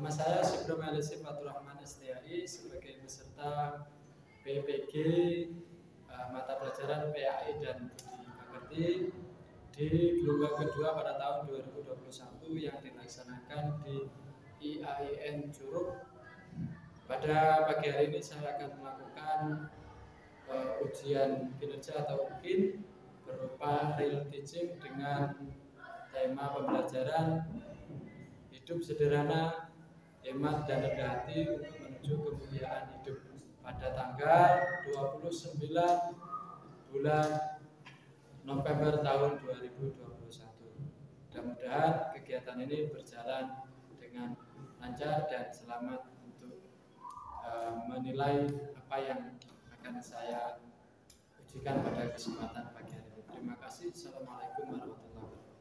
Nama saya Subro Melisi Faturrahman STAI sebagai peserta PPG mata pelajaran PAI dan Budi Pekerti di gelombang kedua pada tahun 2021 yang dilaksanakan di IAIN Curug. Pada pagi hari ini saya akan melakukan ujian kinerja atau UKIN berupa real teaching dengan tema pembelajaran hidup sederhana, hemat dan rendah hati untuk menuju kemuliaan hidup pada tanggal 29 bulan November tahun 2021. Mudah-mudahan kegiatan ini berjalan dengan lancar dan selamat untuk menilai apa yang akan saya ujikan pada kesempatan pagi hari ini. Terima kasih. Assalamualaikum warahmatullahi wabarakatuh.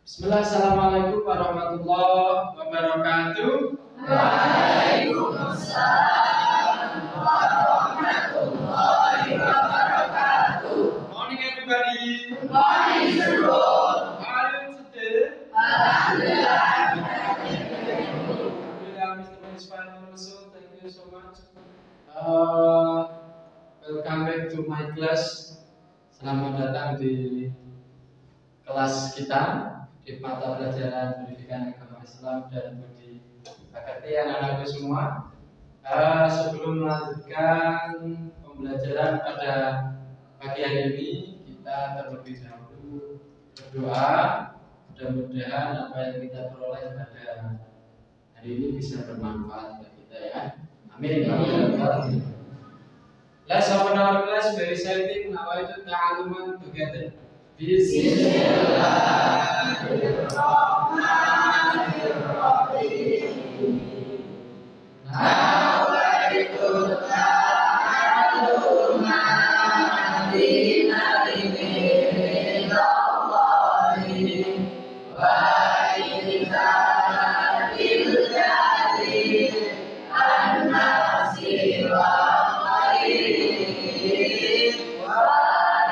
Bismillah, assalamualaikum warahmatullahi wabarakatuh. Waalaikumsalam warahmatullahi wabarakatuh. Morning everybody. Morning Surul. How are you today? Alhamdulillah. Alhamdulillah, Mr. Municipal also, thank you so much. Welcome back to my class. Selamat datang di kelas kita di mata pelajaran pendidikan agama Islam dan Budi Pekerti anak-anakku semua. Sebelum melanjutkan pembelajaran pada pagi hari ini, kita terlebih dahulu berdoa. Mudah-mudahan apa yang kita peroleh pada hari ini bisa bermanfaat bagi kita ya. Amin. Let's open our class by reciting nawaitu ta'aluman together. Bismillahirrahmanirrahim. Nawaitu ta'aluman dinallahi wa ijtihadil jari an-nafsi wa ghairi wa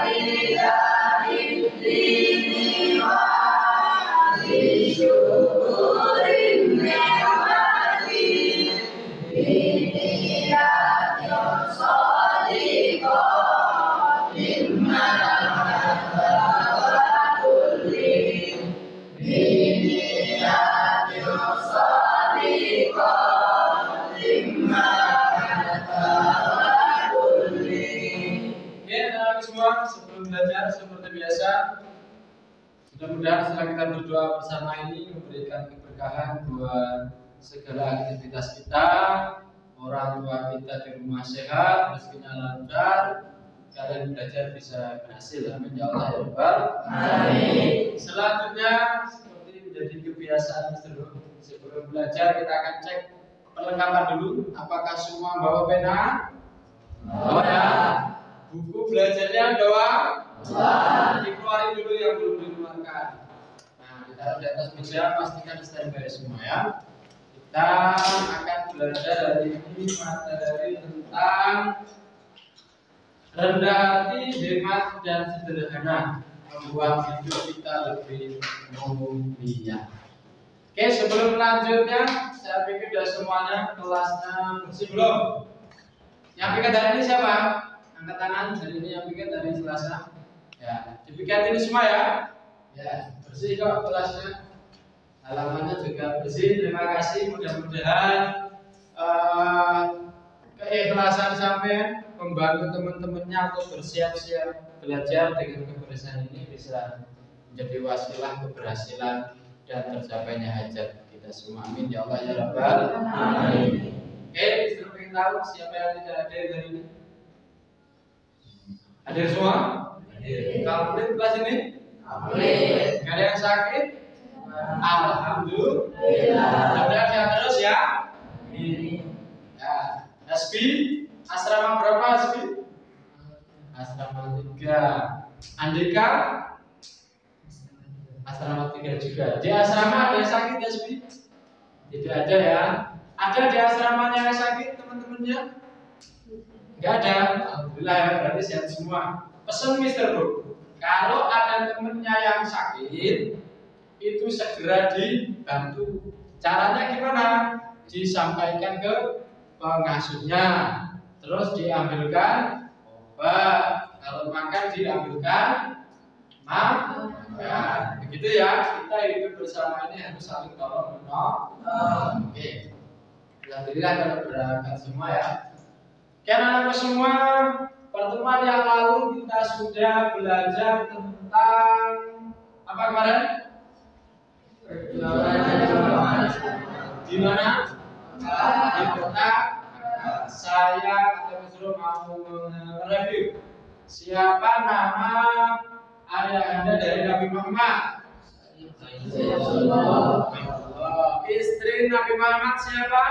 rida'id dini wa syukurin ni'mati biniyatin shadiqatin mahabba wa kulli biniyatin shadiqatin mahabba wa kulli. Oke, anak semua, sebelum belajar seperti biasa, mudah-mudahan setelah kita berdoa bersama ini memberikan keberkahan buat segala aktivitas kita, orang tua kita di rumah sehat, rezekinya lancar, kalian belajar bisa berhasil. Amin ya Allah ya Rabbal Amin. Selanjutnya, seperti menjadi kebiasaan sebelum belajar kita akan cek perlengkapan dulu. Apakah semua bawa pena? Bawa ya. Buku belajarnya doa. Dikeluarin dulu yang belum dikeluarkan. Nah, ditaruh di atas meja, pastikan standby semua ya. Kita akan belajar hari ini materi tentang rendah hati, hemat dan sederhana, membuat hidup kita lebih mulia. Oke, sebelum lanjutnya, saya pikir sudah semuanya kelasnya bersih belum? Yang piket hari ini siapa? Angkat tangan. Hari ini yang piket dari Selasa. Ya, dipiket ini semua ya. Ya, bersih kok kelasnya. Halamannya juga bersih. Terima kasih. Mudah-mudahan keikhlasan sampai membantu teman-temannya untuk bersiap-siap belajar dengan kebersihan ini bisa menjadi wasilah keberhasilan dan tercapainya hajat kita semua. Amin ya Allah ya Rabbal Alamin. Oke, disuruh ingin tahu siapa yang tidak hadir hari ini? Hadir semua? Hadir. Komplit kelas ini? Komplit. Gak ada yang sakit? Alhamdulillah. Mudah-mudahan sehat terus ya. Ya, SB, asrama berapa SB? Asrama 3. Andika? Asrama 3 juga. Di asrama ada yang sakit SB? Tidak ada ya. Ada di asramanya yang sakit teman-temannya? Enggak ada. Alhamdulillah ya, berarti sehat semua. Pesan Mister Bro, kalau ada temennya yang sakit, itu segera dibantu Caranya gimana? Disampaikan ke pengasuhnya, terus diambilkan obat. Kalau makan diambilkan makan. Begitu ya. Kita hidup bersama ini harus saling tolong menolong. Oke. Alhamdulillah kalau berangkat semua ya. Karena semua pertemuan yang lalu kita sudah belajar tentang apa kemarin? Di mana? Di kota. Saya atau Mesro mau mereview. Siapa nama ayahanda dari Nabi Muhammad? Istri Nabi Muhammad siapa?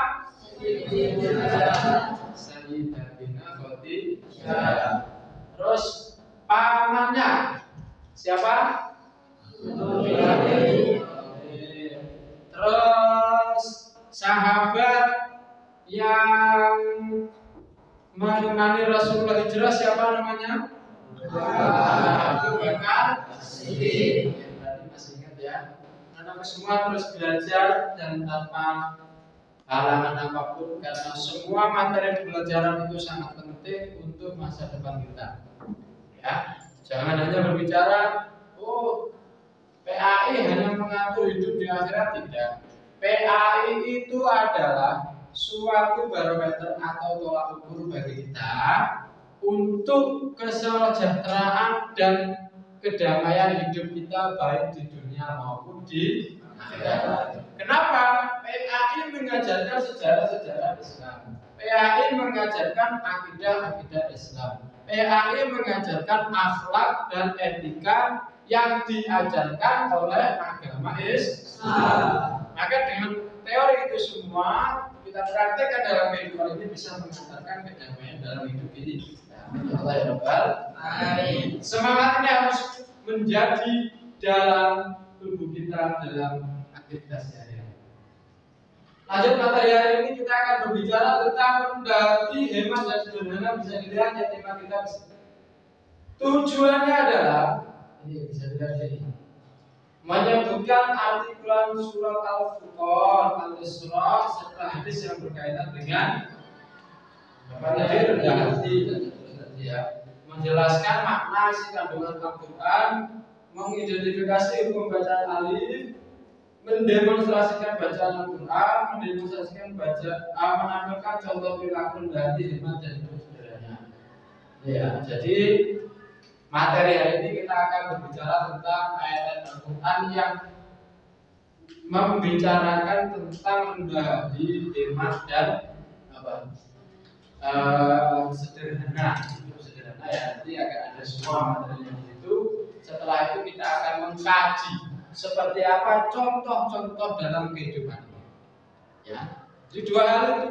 Sayyidatina Khadijah. Terus pamannya siapa? Terus sahabat yang menemani Rasulullah hijrah siapa namanya? Abu Bakar Siddiq. Tadi masih ingat ya? Karena semua terus belajar dan tanpa halangan apapun, karena semua materi pelajaran itu sangat penting untuk masa depan kita. Ya, jangan hanya berbicara, oh PAI hanya mengatur hidup di akhirat, tidak. PAI itu adalah suatu barometer atau tolak ukur bagi kita untuk kesejahteraan dan kedamaian hidup kita baik di dunia maupun di akhirat. Kenapa? PAI mengajarkan sejarah-sejarah Islam. PAI mengajarkan akidah-akidah Islam. PAI mengajarkan akhlak dan etika yang diajarkan oleh agama Islam. Maka dengan teori itu semua kita praktekkan dalam kehidupan ini bisa mengantarkan kedamaian dalam hidup ini. Allah ya Rabbal Alamin. Semangat ini harus menjadi dalam tubuh kita dalam aktivitas sehari-hari. Lanjut materi hari ini kita akan berbicara tentang rendah hati, hemat dan sederhana. Bisa dilihat ya tema kita. Tujuannya adalah ini bisa dilihat di sini. Menyebutkan artiklan surat Al-Furqan, Al-Isra serta hadis yang berkaitan dengan apa tadi rendah hati dan ya, menjelaskan makna isi kandungan Al-Quran, mengidentifikasi hukum bacaan alif, mendemonstrasikan bacaan Al-Quran, mendemonstrasikan menampilkan contoh perilaku rendah hati, hemat dan sederhana. Ya, jadi materi hari ini kita akan berbicara tentang ayat Al-Quran yang membicarakan tentang rendah hati, hemat dan apa? Sederhana ya, nanti akan ada semua materinya di situ. Setelah itu kita akan mengkaji seperti apa contoh-contoh dalam kehidupan ini. Ya, jadi dua hal itu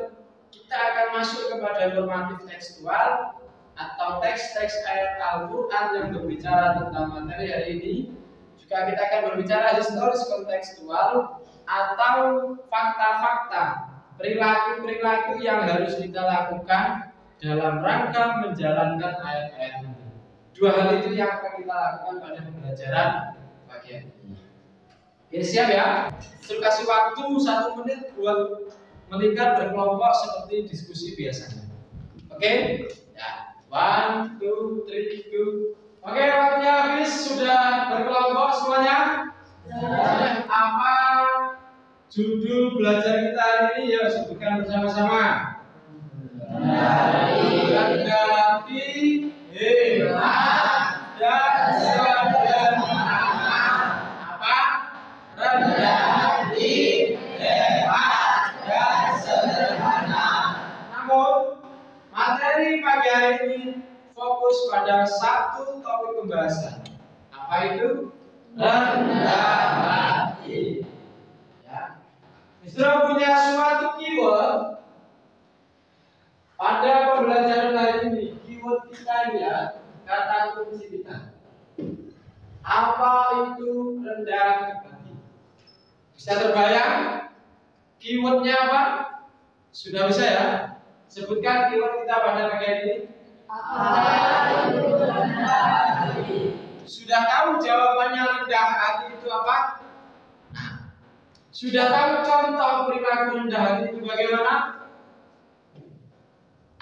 kita akan masuk kepada normatif tekstual atau teks-teks ayat Al-Quran yang berbicara tentang materi hari ini. Juga kita akan berbicara historis kontekstual atau fakta-fakta, perilaku-perilaku yang harus kita lakukan dalam rangka menjalankan ayat-ayat ini. Dua hal itu yang akan kita lakukan pada pembelajaran pagi ini. Oke, siap ya? Saya kasih waktu 1 menit buat melingkar berkelompok seperti diskusi biasanya. Oke? Ya. 1, 2, 3, go. Oke, waktunya habis. Sudah berkelompok semuanya? Ya. Apa judul belajar kita hari ini? Ya, sebutkan bersama-sama. Rendah hati, hemat dan sederhana. Apa? Rendah hati, hemat dan sederhana. Namun materi pagi hari ini fokus pada satu topik pembahasan. Apa itu? Rendah hati. Ya. Misra punya suatu keyword pada pembelajaran hari ini. Keyword kita ya, kata kunci kita. Apa itu rendah hati? Bisa terbayang? Keywordnya apa? Sudah bisa ya? Sebutkan keyword kita pada bagian ini. Apa itu rendah hati? Sudah tahu jawabannya rendah hati itu apa? Nah, Sudah tahu contoh perilaku rendah hati itu bagaimana?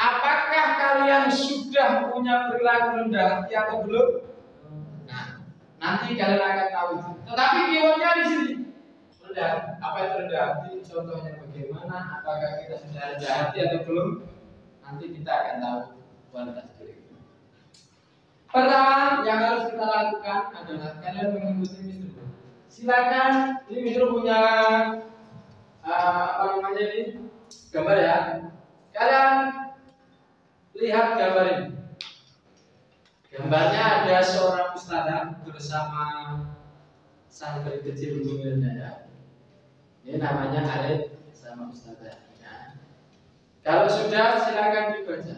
Apakah kalian sudah punya perilaku rendah hati atau belum? Nah, nanti kalian akan tahu. Tetapi keywordnya di sini. Rendah, apa itu rendah hati? Contohnya bagaimana? Apakah kita sudah rendah hati atau belum? Nanti kita akan tahu kualitas diri kita. Pertama yang harus kita lakukan adalah kalian mengikuti Mistro. Silakan, ini Mistro punya apa namanya ini? Gambar ya. Kalian lihat gambar ini. Gambarnya ada seorang ustadzah bersama santri kecil umumnya. Ini namanya Arif sama ustadzah. Ya. Kalau sudah silakan dibaca.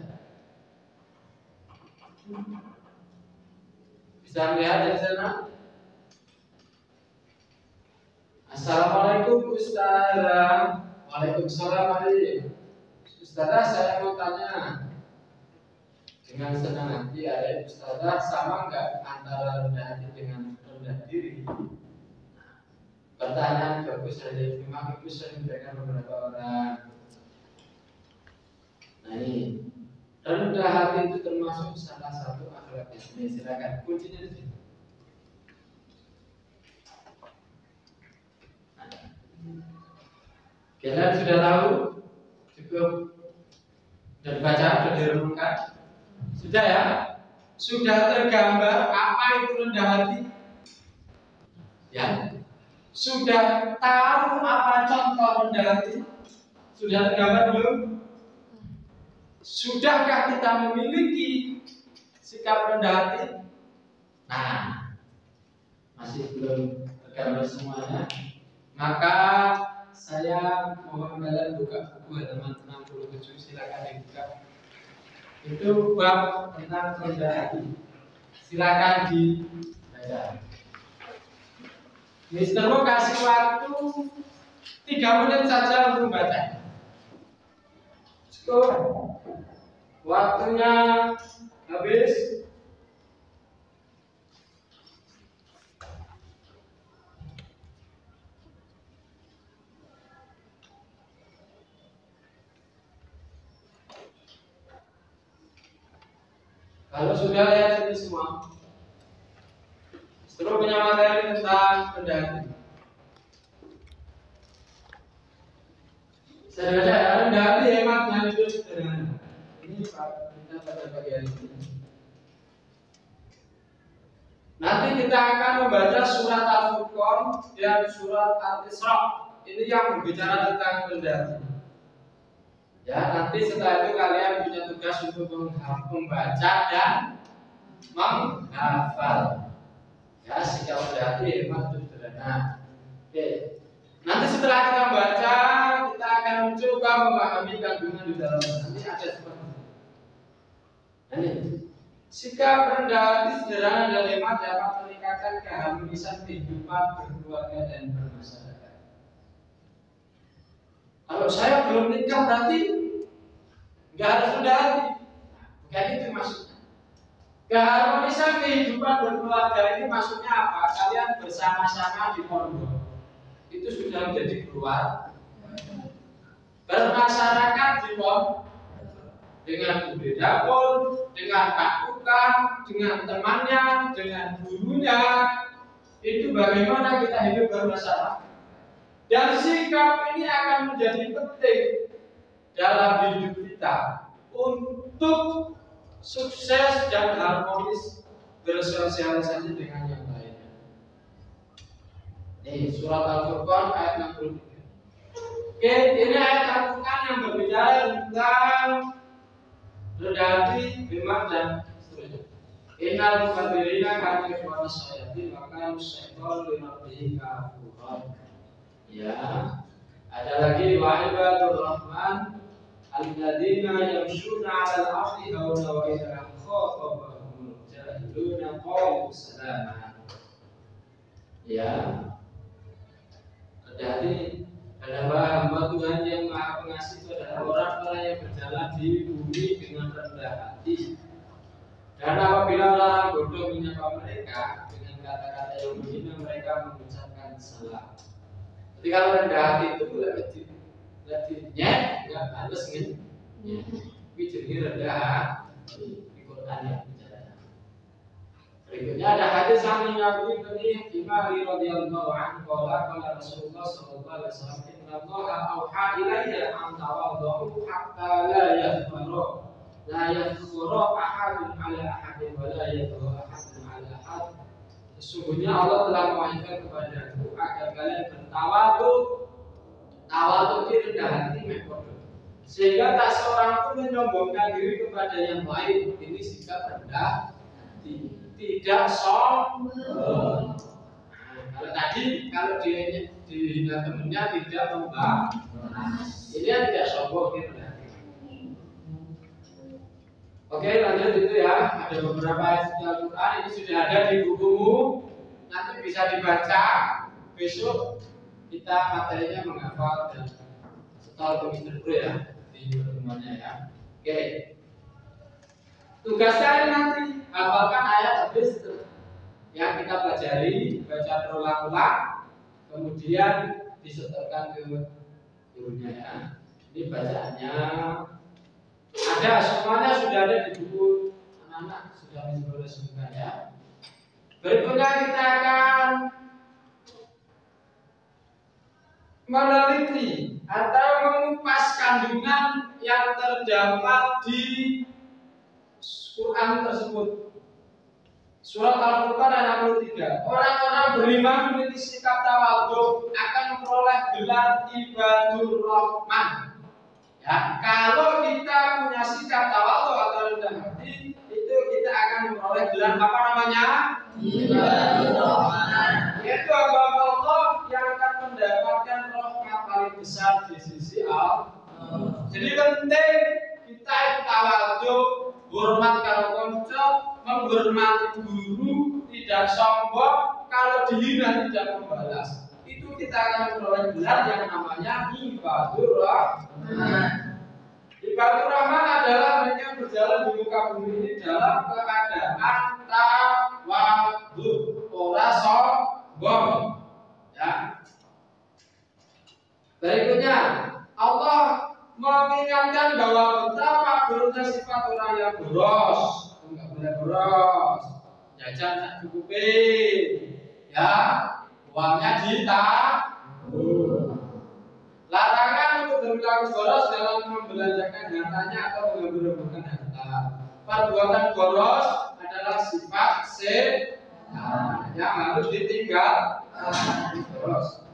Bisa melihat dari sana? Assalamualaikum ustadzah. Waalaikumsalam Arif. Ustadzah, saya mau tanya. Dengan senang hati ada ustadzah, sama nggak antara rendah hati dengan rendah diri? Pertanyaan bagus dari memang itu sering diberikan beberapa orang. Nah ini rendah hati itu termasuk salah satu akhlak Islam. Silakan kuncinya di sini. Kalian sudah tahu? Cukup dan baca dan direnungkan. Sudah ya? Sudah tergambar apa itu rendah hati? Ya. Sudah tahu apa contoh rendah hati? Sudah tergambar belum? Sudahkah kita memiliki sikap rendah hati? Nah, masih belum tergambar semuanya. Maka saya mohon kalian buka buku halaman 67, silakan dibuka. Itu bab tentang rendah hati. Silakan dibaca. Mister Mo kasih waktu 3 menit saja untuk membaca. Cukup. Waktunya habis. Kalau sudah lihat ini semua, setelah punya materi tentang rendah hati. Saya baca ya, rendah hati hemat dan hidup sederhana. Ini kita pada pagi hari ini. Nanti kita akan membaca surat Al-Furqan dan surat Al-Isra. Ini yang berbicara tentang rendah hati. Ya, nanti setelah itu kalian punya tugas untuk membaca dan menghafal. Ya, sikap rendah hati hemat dan sederhana. Oke. Nanti setelah kita membaca, kita akan mencoba memahami kandungan di dalam. Nanti ada seperti ini. Sikap rendah hati sederhana dan hemat dapat meningkatkan keharmonisan kehidupan berkeluarga dan bermasyarakat. Kalau saya belum nikah berarti nggak harus rendah hati. Bukan itu maksudnya. Keharmonisan kehidupan berkeluarga ini maksudnya apa? Kalian bersama-sama di pondok itu sudah menjadi keluarga. Bermasyarakat di pondok dengan Bu Dapur, dengan Pak Tukang, dengan temannya, dengan gurunya, itu bagaimana kita hidup bersama. Dan sikap ini akan menjadi penting dalam hidup kita untuk sukses dan harmonis bersosialisasi dengan yang lainnya. Ini surat Al-Furqan ayat 63. Oke, ini ayat Al-Furqan yang berbicara tentang rendah hati, hemat dan seterusnya. Innal muqaddirina kanu ikhwana shayatin wa kanu syaitan li rabbihim kafurun. Ya, ada lagi wa ibadur rahman alladzina yamshuna 'alal ardi hawna wa idza khatabahumul jahiluna qalu salama. Ya, hati adalah hamba Tuhan yang Maha Pengasih itu adalah orang-orang yang berjalan di bumi dengan rendah hati. Dan apabila orang bodoh menyapa mereka dengan kata-kata yang menghina, mereka mengucapkan salam. Jadi kalau rendah hati itu lebih nyet, nggak pantas kan? Tapi jadi rendah hati di Quran ya bicara. Berikutnya ada hadis yang Nabi dari Imam radhiyallahu anhu qala Rasulullah sallallahu alaihi wasallam inna Allah auha ilayya an tawaddu hatta la yafkhuru ahadun ala ahadin wa la yadhu ahadun ala ahad. Sesungguhnya Allah telah mewahyukan kepadaku agar kalian bertawadhu. Tawadhu itu rendah hati mekor. Sehingga tak seorang pun menyombongkan diri kepada yang lain. Ini sikap rendah hati, tidak sombong. Kalau tadi kalau dia dihina temannya tidak membahas, ini tidak sombong, ini rendah hati. Oke, lanjut itu ya. Ada beberapa ayat Al-Quran ini sudah ada di bukumu. Nanti bisa dibaca. Besok kita materinya menghafal dan setelah kemister ya di pertemuannya ya. Oke. Tugasnya nanti hafalkan ayat habis yang kita pelajari, baca berulang-ulang, kemudian disetorkan ke gurunya ya. Ini bacaannya ada, semuanya sudah ada di buku anak-anak sudah disebutkan ya. Berikutnya kita akan meneliti atau mengupas kandungan yang terdapat di Quran tersebut. Surat Al-Furqan ayat 63. Orang-orang beriman memiliki sikap tawadhu akan memperoleh gelar ibadur rahman. Ya, kalau kita punya sikap tawadhu atau rendah hati, itu kita akan memperoleh gelar apa namanya? Ibadur rahman. Yaitu hamba Allah yang akan mendapatkan rahmat paling besar di sisi Allah. Jadi penting kita tawadhu, hormat karo kanca, menghormati guru, tidak sombong, kalau dihina tidak membalas. Itu kita akan memperoleh gelar yang namanya ibadur rahman. Ibadur rahman adalah mereka yang berjalan di muka bumi ini dalam keadaan tawadhu, ora sombong. Ya. Berikutnya, Allah mengingatkan bahwa betapa buruknya sifat orang yang boros. Enggak boleh boros, jajan tak cukupin, ya, uangnya ditabung. Larangan untuk berlaku boros dalam membelanjakan hartanya atau mengambil harta. Perbuatan boros adalah sifat setan yang harus ditinggal. Boros.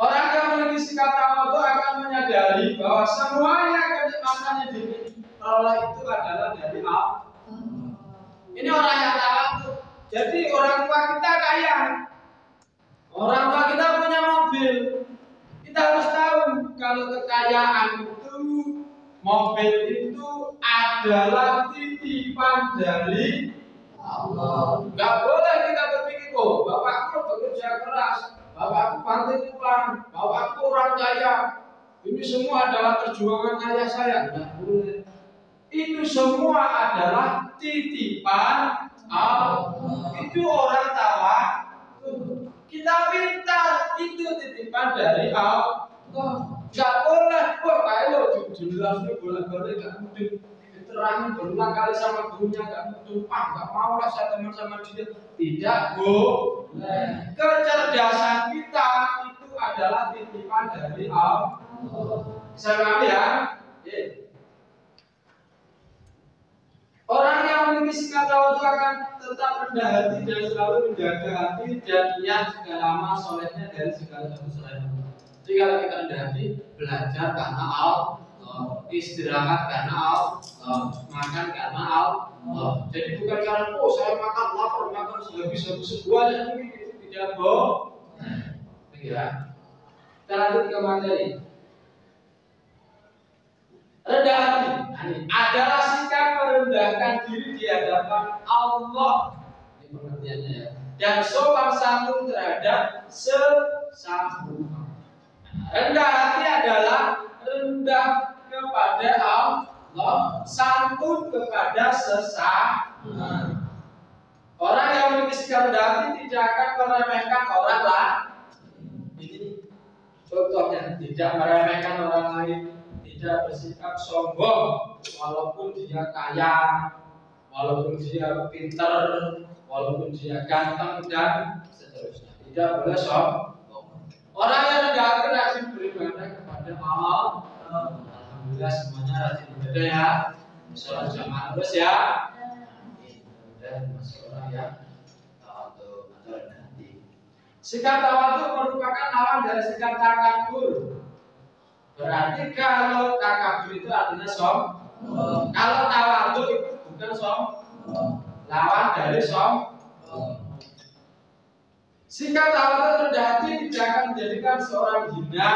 Orang yang memiliki sikap tawadhu akan menyadari bahwa semuanya kenikmatan yang diperoleh itu adalah dari Allah. Ini orang yang tawadhu. Jadi orang tua kita kaya, orang tua kita punya mobil. Kita harus tahu kalau kekayaan itu, mobil itu adalah titipan dari Allah. Gak boleh kita berpikir, oh bapakku bekerja keras, bapakku pantai pulang, bapakku orang kaya. Ini semua adalah perjuangan ayah saya. Tidak boleh. Itu semua adalah titipan Allah. Itu orang tawa. Kita pintar, itu titipan dari Allah. Tidak boleh. Wah, kalau jelas ini boleh-boleh gak mungkin diterangin berulang kali sama gurunya gak mungkin. Gak mau lah saya teman sama dia. Tidak boleh. Kecerdasan kita itu adalah titipan dari Allah. Bisa paham ya? Orang yang memiliki sikap tawadhu akan tetap rendah hati dan selalu menjaga hati dan niat segala amal solehnya dari segala sesuatu selain Allah. Jadi kalau kita rendah hati, belajar karena Allah, istirahat karena Allah, makan karena Allah. Jadi bukan karena saya makan lapar, makan habis sebuah itu tidak bohong. Ya. Kita lanjut ke materi. Rendah hati adalah sikap merendahkan diri di hadapan Allah. Ini pengertiannya ya. Dan sopan santun terhadap sesama. Rendah hati adalah rendah kepada Allah, santun kepada sesama. Orang yang memiliki sikap rendah hati tidak akan meremehkan orang lain. Ini contohnya, tidak meremehkan orang lain, tidak bersikap sombong walaupun dia kaya, walaupun dia pintar, walaupun dia ganteng dan seterusnya. Tidak boleh sombong. Orang yang rendah hati rajin beribadah kepada Allah. Alhamdulillah semuanya rajin beribadah ya. Sholat jamaah terus ya. Dan masuk orang yang tawadhu atau rendah hati. Sikap tawadhu merupakan lawan dari sikap takabur. Berarti kalau takabur itu artinya sombong. Kalau tawadhu itu bukan sombong. Lawan dari sombong. Sikap tawadhu rendah hati tidak akan menjadikan seorang hina,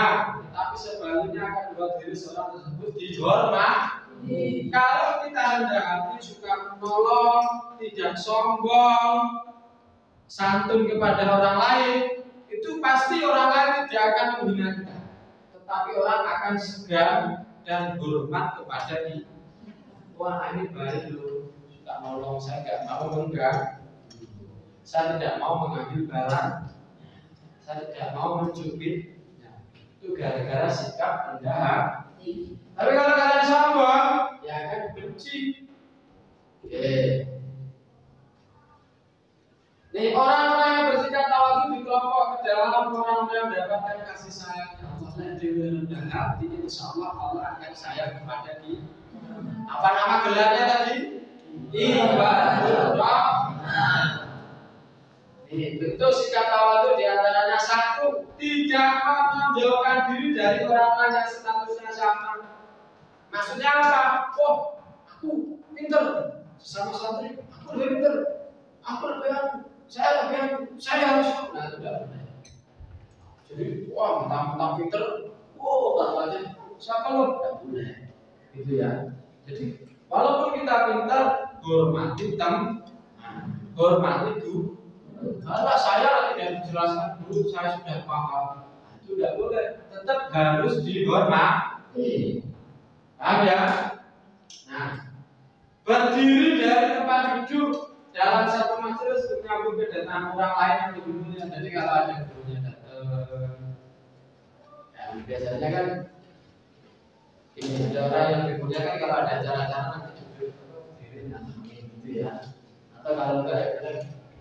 tapi sebaliknya akan membuat diri seorang tersebut dihormati. Kalau kita rendah hati, suka menolong, tidak sombong, santun kepada orang lain, itu pasti orang lain tidak akan menghina kita, tetapi orang akan segan dan hormat kepada kita. Wah, ini baik loh, suka nolong, saya nggak mau mengganggu. Saya tidak mau mengambil barang, saya tidak mau mencubit. Itu gara-gara sikap rendah hati. Tapi kalau kalian sombong, ya akan benci. Oke. Nih, orang-orang yang bersikap tawadhu dikelompok ke dalam orang-orang yang mendapatkan kasih sayang Allah dan dewa rendah hati. Insya Allah akan sayang kepada kita. Apa nama gelarnya tadi? Ibadur Rahman. Bentuk sikap tawadhu diantaranya satu, tidak menonjolkan diri dari orang-orang yang statusnya sama. Maksudnya apa? Oh, aku pinter, sama santri, aku lebih pinter, aku lebih anu, saya lebih anu, saya harus. Nah, itu tidak benar. Jadi, wah, mentang-mentang pinter, tahu aja, siapa lo? Tidak boleh, gitu ya. Jadi, walaupun kita pinter, hormati teman, hormati guru. Kalau saya tidak dijelaskan dulu, saya sudah paham. Itu tidak boleh, tetap harus dihormati. Paham ya? Nah, berdiri dari tempat duduk dalam satu majelis menyambut kedatangan orang lain yang lebih mulia. Jadi kalau ada gurunya datang, ya biasanya kan ini ada orang yang lebih mulia kan kalau ada acara-acara nanti duduk berdiri nanti gitu ya. Atau kalau enggak ya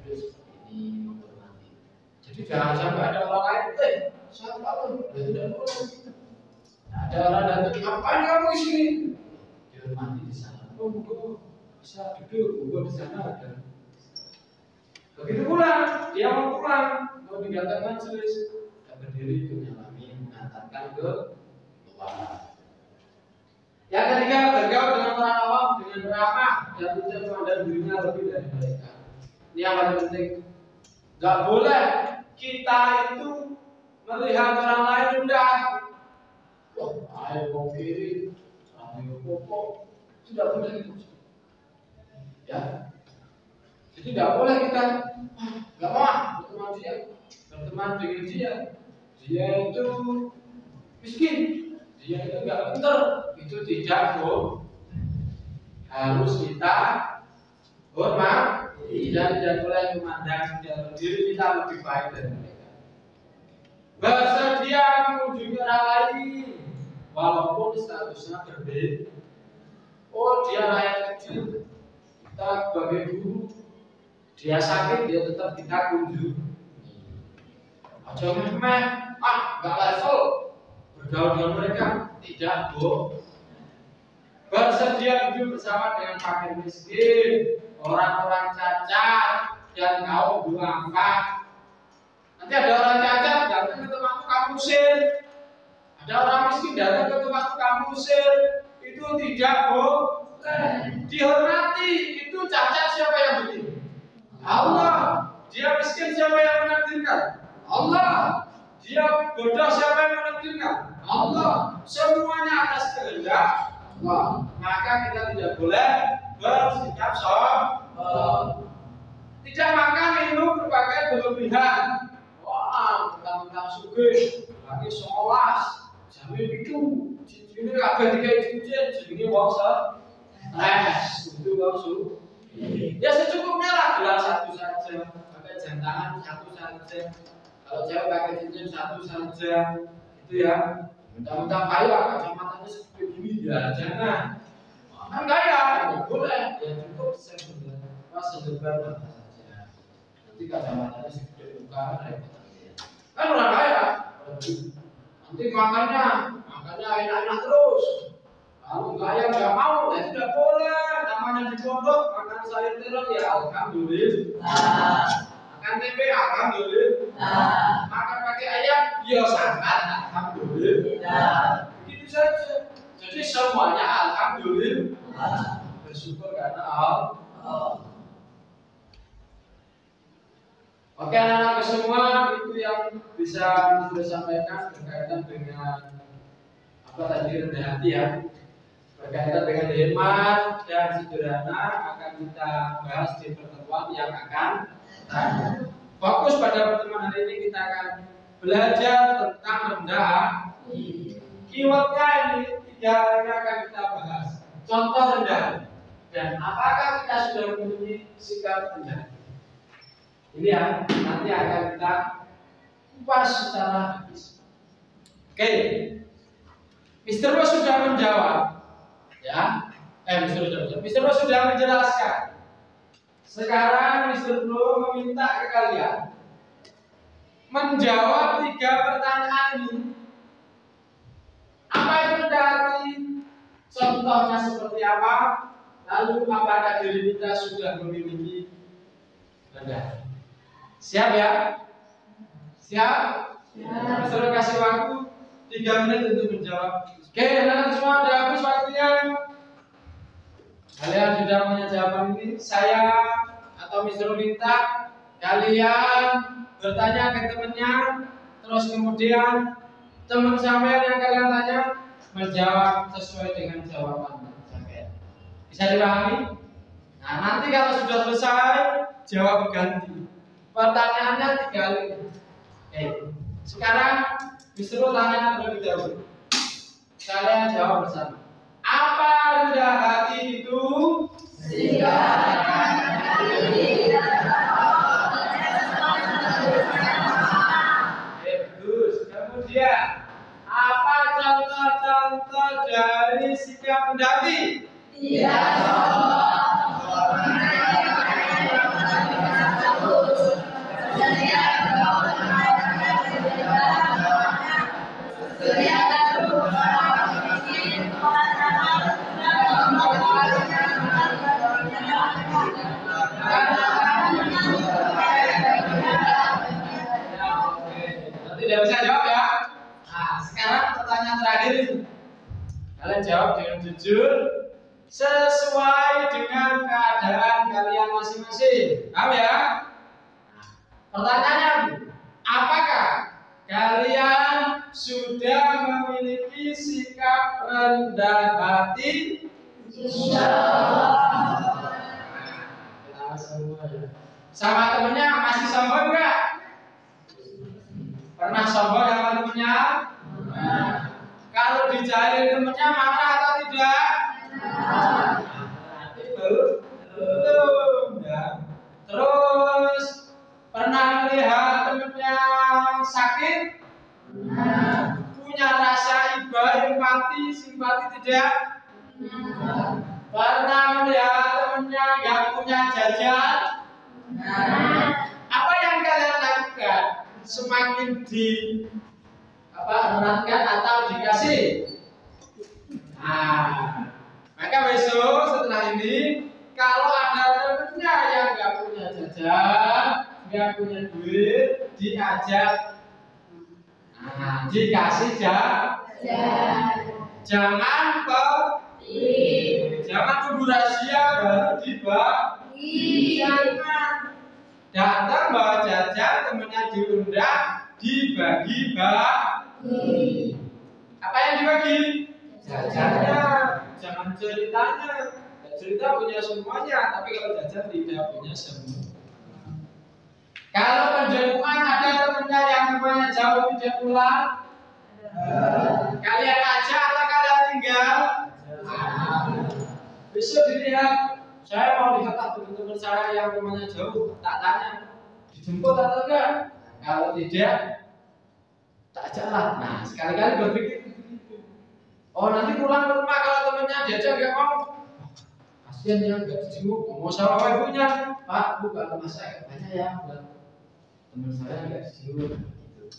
duduk ini menghormati. Jadi jangan sampai ada orang lain, saya tahu, tidak boleh. Ada orang datang, ngapain kamu di sini? Dihormati di sana. Oh, buku bisa duduk, buku di sana ada. Begitu pulang, dia mau pulang, mau meninggalkan majelis, tidak berdiri itu nyalami, mengantarkan ke luar. Yang ketiga, bergaul dengan orang awam dengan ramah dan tidak memandang dirinya lebih dari mereka. Ini yang paling penting. Gak boleh kita itu melihat orang lain rendah. Wah, ayo mau kiri, ayo pokok, tidak boleh itu. Ya, jadi tidak boleh kita, gak mau berteman dengan dia. Dia itu miskin, dia itu gak pintar, itu tidak boleh. Harus kita hormat, tidak boleh memandang diri kita lebih baik dari mereka. Bersedia mengunjungi orang lain, walaupun statusnya berbeda. Oh, dia rakyat kecil, kita sebagai guru, dia sakit, dia tetap kita kunjungi. Aja meh, nggak level bergaul dengan mereka, tidak boleh. Bersedia hidup bersama dengan fakir miskin, orang-orang cacat, dan kaum duafa. Nanti ada orang cacat datang ke tempatmu kamu usir, ada orang miskin datang ke tempatmu kamu usir, itu tidak boleh. Dihormati. Itu cacat siapa yang bikin? Allah. Dia miskin siapa yang menakdirkan? Allah. Dia bodoh siapa yang menakdirkan? Allah. Semuanya atas kehendak Allah. Maka kita tidak boleh bersikap sombong. Tidak makan minum berbagai berlebihan. Wah, mentang-mentang sugih, lagi 11, jamin itu, ini kabeh dikai cincin, jenenge wong stres, itu wong Ya secukupnya lah, gelas satu saja, pakai jam tangan satu saja. Kalau cewek pakai cincin satu saja, itu ya. Mentang-mentang kaya, kacamatanya seperti gini ya, jangan. Kan kaya, nggak boleh. Ya cukup sederhana saja. Nanti kacamatanya seperti muka, repot. Kan orang kaya, nanti makannya enak-enak terus. Kalau kaya nggak mau, ya tidak boleh. Namanya di pondok makan sayur terus ya alhamdulillah. Makan tempe alhamdulillah. Makan pakai ayam ya sangat alhamdulillah. Begitu saja. Jadi semuanya alhamdulillah. Bersyukur karena Allah. Oke anak-anak semua, itu yang bisa saya sampaikan berkaitan dengan apa tadi, rendah hati ya. Berkaitan dengan hemat dan sederhana akan kita bahas di pertemuan yang akan datang. Fokus pada pertemuan hari ini kita akan belajar tentang rendah hati. Keywordnya ini 3 ini akan kita bahas. Contoh rendah dan apakah kita sudah memiliki sikap rendah. Ini ya, nanti akan kita kupas secara habis. Oke, Mr. Ro sudah menjawab, ya. Mr. Ro sudah menjelaskan. Sekarang Mr. Ro meminta ke kalian menjawab 3 pertanyaan ini. Apa itu rendah hati? Contohnya seperti apa? Lalu apakah diri kita sudah memiliki rendah hati? Siap ya? Siap? Disuruh kasih waktu 3 menit untuk menjawab. Oke, anak-anak semua udah habis waktunya. Kalian sudah punya jawaban ini. Saya atau Mr. minta kalian bertanya ke temannya, terus kemudian teman sampean yang kalian tanya menjawab sesuai dengan jawaban sampean. Bisa dipahami? Nah, nanti kalau sudah selesai jawab ganti. Pertanyaannya 3 kali. Sekarang disuruh tanya terlebih dahulu. Kalian jawab bersama. Apa rendah hati itu? Bagus. Kemudian apa contoh-contoh dari sikap rendah hati? Tidak bisa jawab ya. Nah, sekarang pertanyaan terakhir ini. Kalian jawab dengan jujur sesuai dengan keadaan kalian masing-masing. Paham ya? Nah, pertanyaannya, apakah kalian sudah memiliki sikap rendah hati? Nah, semua ya. Sama temennya masih sombong enggak? Pernah sombong sama temennya? Kalau dicari temennya marah atau tidak? Nanti belum ya. Terus pernah melihat temennya sakit? Punya rasa iba, empati, simpati tidak? Pernah melihat temennya nggak punya jajan? Apa yang kalian lakukan? Semakin meratkan atau dikasih. Nah, maka besok setelah ini kalau ada temennya yang nggak punya jajan, nggak punya duit, diajak, dikasih jajan. Jangan jangan tunggu rahasia baru dibagi. Jangan. Datang bawa jajan, temennya diundang, dibagi-bagi. Apa yang dibagi? Jajannya. Jangan ceritanya. Cerita punya semuanya, tapi kalau jajan tidak punya semua. Kalau penjemputan ada temennya yang rumahnya jauh tidak pulang, kalian ajak atau kalian tinggal? Besok dilihat Saya mau lihat teman-teman saya yang rumahnya jauh, tak tanya, dijemput atau enggak? Kalau tidak, tak ajaklah. Nah, sekali-kali berpikir begitu. Oh, nanti pulang ke rumah kalau temannya diajak enggak mau. Kasihan ya, enggak dijemput. Mau sama ibunya, Pak, Bu, kalau masak banyak ya buat teman saya enggak dijemput.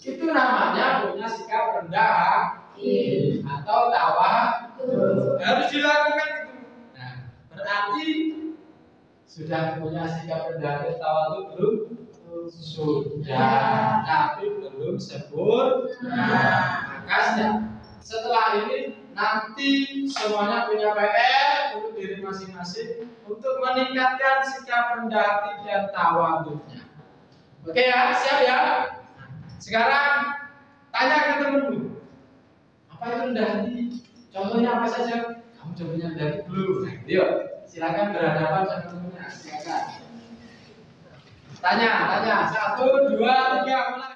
Itu namanya punya sikap rendah hati atau tawadhu. Harus dilakukan itu. Nah, berarti sudah punya sikap rendah hati tawadhu belum? Sudah, tapi belum sempurna. Maka setelah ini nanti semuanya punya PR untuk diri masing-masing untuk meningkatkan sikap rendah hati dan tawadhunya. Oke ya, siap ya? Sekarang tanya ke temenmu, apa itu rendah hati? Contohnya apa saja? Kamu sudah punya rendah hati belum? Nah, yuk, silakan berhadapan sama temennya. Silakan. Tanya. 1, 2, 3, mulai.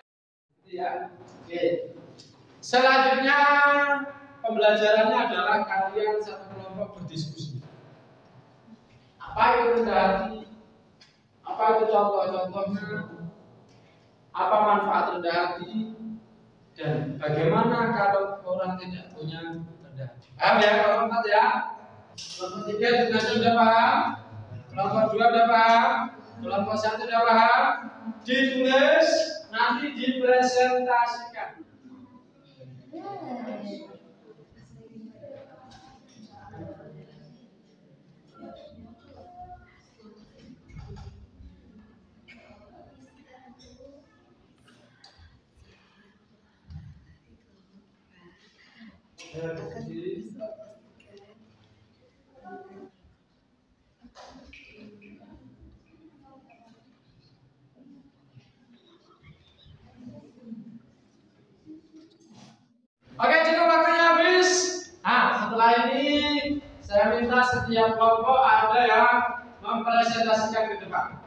Ya. Oke. Selanjutnya pembelajarannya adalah kalian satu kelompok berdiskusi. Apa itu rendah hati? Apa itu contoh-contohnya? Apa manfaat rendah hati? Dan bagaimana kalau orang tidak punya rendah hati? Paham ya kelompok 4 ya? Kelompok 3 sudah paham? Kelompok 2 sudah paham? Kelompok 1 sudah paham? Ditulis, nanti dipresentasikan. Oke, cukup waktunya habis. Nah, setelah ini saya minta setiap kelompok ada yang mempresentasikan ke depan.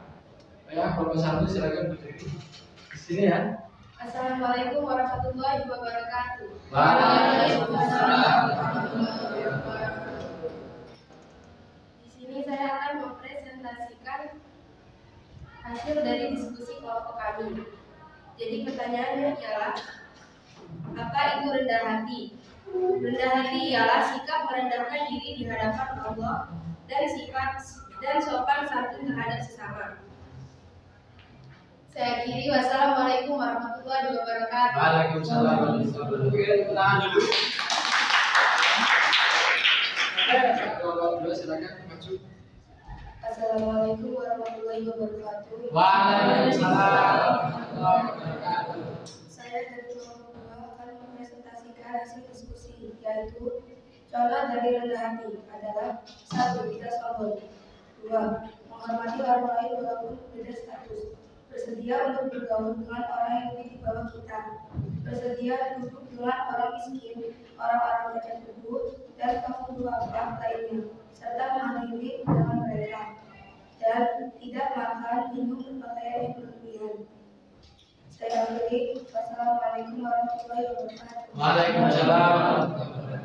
Ya, kelompok 1 silakan berdiri di sini ya. Assalamualaikum warahmatullahi wabarakatuh. Waalaikumsalam. Di sini saya akan mempresentasikan hasil dari diskusi kelompok kami. Jadi pertanyaannya ialah, apa itu rendah hati? Rendah hati ialah sikap merendahkan diri di hadapan Allah dan sifat dan sopan santun terhadap sesama. Saya akhiri, wassalamualaikum warahmatullahi wabarakatuh. Waalaikumsalam warahmatullahi wabarakatuh. Oke, tahan dulu. Oke, kelompok 2 silakan maju. Assalamualaikum warahmatullahi wabarakatuh. Waalaikumsalam warahmatullahi wabarakatuh. Saya dari kelompok 2 akan mempresentasikan hasil diskusi, yaitu contoh dari rendah hati adalah 1. Tidak sombong. 2. Menghormati orang lain walaupun berbeda status. Bersedia untuk bergaul dengan orang yang lebih di bawah kita. Bersedia duduk dengan orang miskin, orang-orang cacat tubuh, dan kaum duafa lainnya, serta menghadiri undangan mereka. Dan tidak makan, minum, berpakaian yang berlebihan. Saya akhiri, wassalamualaikum warahmatullahi wabarakatuh. Waalaikumsalam.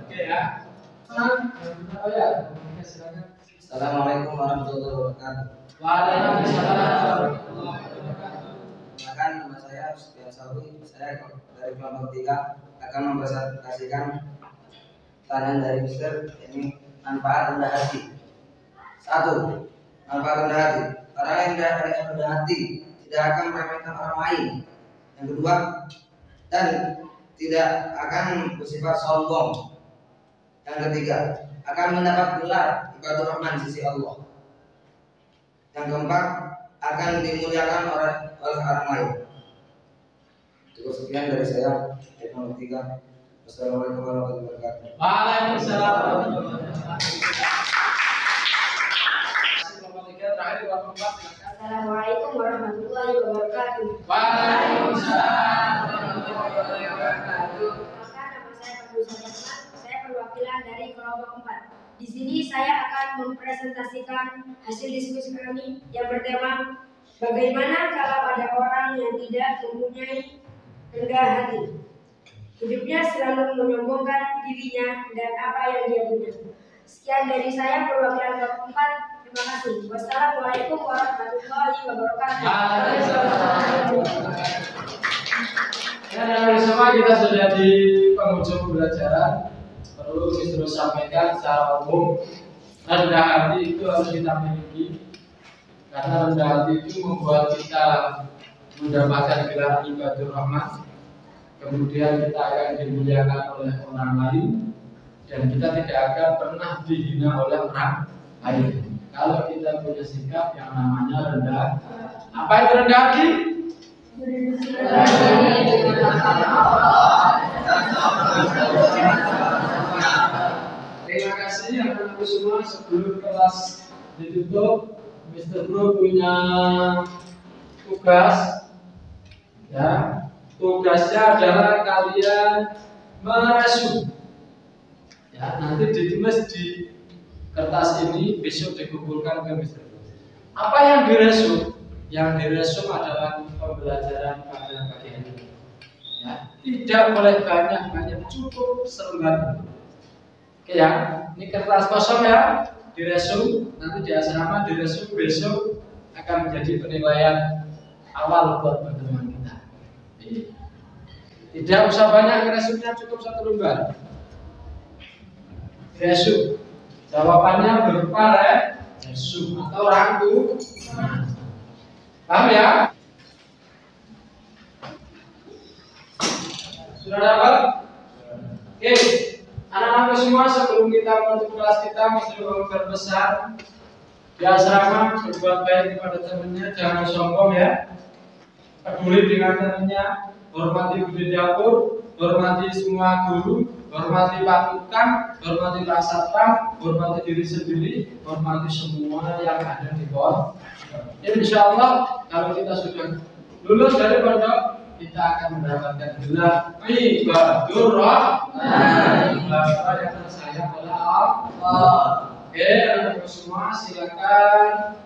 Oke ya. Oh ya, silakan. Assalamualaikum warahmatullahi wabarakatuh. Waalaikumsalam warahmatullahi wabarakatuh. Perkenalkan, nama saya Setiawan Sawi. Saya dari kelompok 3 akan mempresentasikan pertanyaan dari Mister, ini manfaat rendah hati. 1. Manfaat rendah hati. Orang yang rendah hati tidak akan meremehkan orang lain. Yang kedua, dan tidak akan bersifat sombong. Yang ketiga, akan mendapat gelar ibadur rahman di sisi Allah. Yang keempat, akan dimuliakan oleh orang lain. Cukup sekian dari saya. Kelompok 3. Wassalamualaikum warahmatullahi wabarakatuh. Waalaikumsalam warahmatullahi wabarakatuh. Kelompok 3 terakhir kelompok 4 silakan. Assalamualaikum warahmatullahi wabarakatuh. Waalaikumsalam warahmatullahi wabarakatuh. Maka nama saya Abdul Rahman, saya perwakilan dari kelompok 4. Di sini saya akan mempresentasikan hasil diskusi kami yang bertema bagaimana kalau ada orang yang tidak mempunyai rendah hati. Hidupnya selalu menyombongkan dirinya dan apa yang dia punya. Sekian dari saya perwakilan kelompok 4. Terima kasih. Wassalamualaikum warahmatullahi wabarakatuh. Ya, dari semua kita sudah di penghujung pembelajaran. Perlu terus sampaikan secara umum, rendah hati itu harus kita miliki, karena rendah hati itu membuat kita mendapatkan gelar ibadur rahman. Kemudian kita akan dimuliakan oleh orang lain, dan kita tidak akan pernah dihina oleh orang lain. Kalau kita punya sikap yang namanya rendah. Apa itu rendah hati? Terima kasih anak-anakku semua. Sebelum kelas ditutup, Mr. Bro punya tugas. Ya, tugasnya adalah kalian meresu. Ya, nanti ditulis di kertas ini, besok dikumpulkan ke Mr. Bro. Apa yang diresu? Yang diresu adalah pembelajaran pada pagi hari ini. Ya, tidak boleh banyak, cukup selembar. Oke ya, ini kertas kosong ya, diresu. Nanti di asrama diresu, besok akan menjadi penilaian awal buat pertemuan kita. Tidak usah banyak, resunya cukup 1 lembar. Resu. Jawabannya berupa resu atau rangkum. Paham ya? Sudah dapat? Oke, anak-anak semua, sebelum kita menutup kelas kita, mesti berbesar di asrama, berbuat baik kepada temannya, jangan sombong ya. Peduli dengan temannya, hormati budi dapur, hormati semua guru, hormati Pak Tukang, hormati Pak Satpam, hormati diri sendiri, hormati semua yang ada di bawah. Insya Allah kalau kita sudah lulus dari pondok, kita akan mendapatkan gelar ibadur rahman. Gelar yang tersayang oleh Allah. Oke, anak-anak semua silakan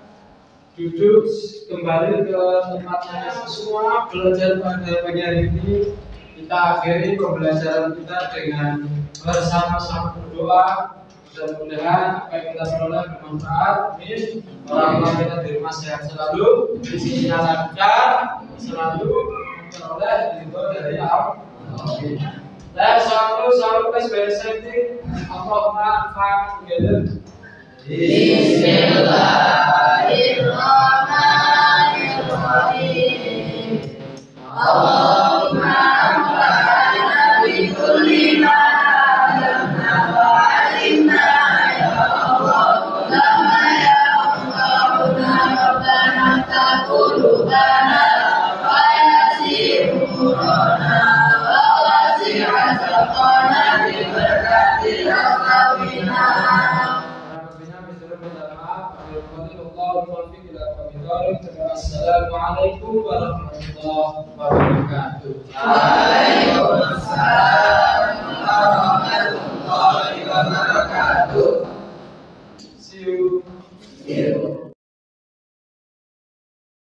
duduk kembali ke tempatnya semua. Belajar pada pagi hari ini kita akhiri pembelajaran kita dengan bersama-sama berdoa. Mudah-mudahan apa yang kita peroleh bermanfaat. Amin. Orang tua kita di rumah sehat selalu, rezekinya lancar, selalu memperoleh ridho dari Allah. Let's all press very safety. Allahumma fa'al together. Bismillahirrahmanirrahim. Allahumma anfa'na bi kulli ma Assalamualaikum warahmatullahi wabarakatuh. Waalaikumsalam.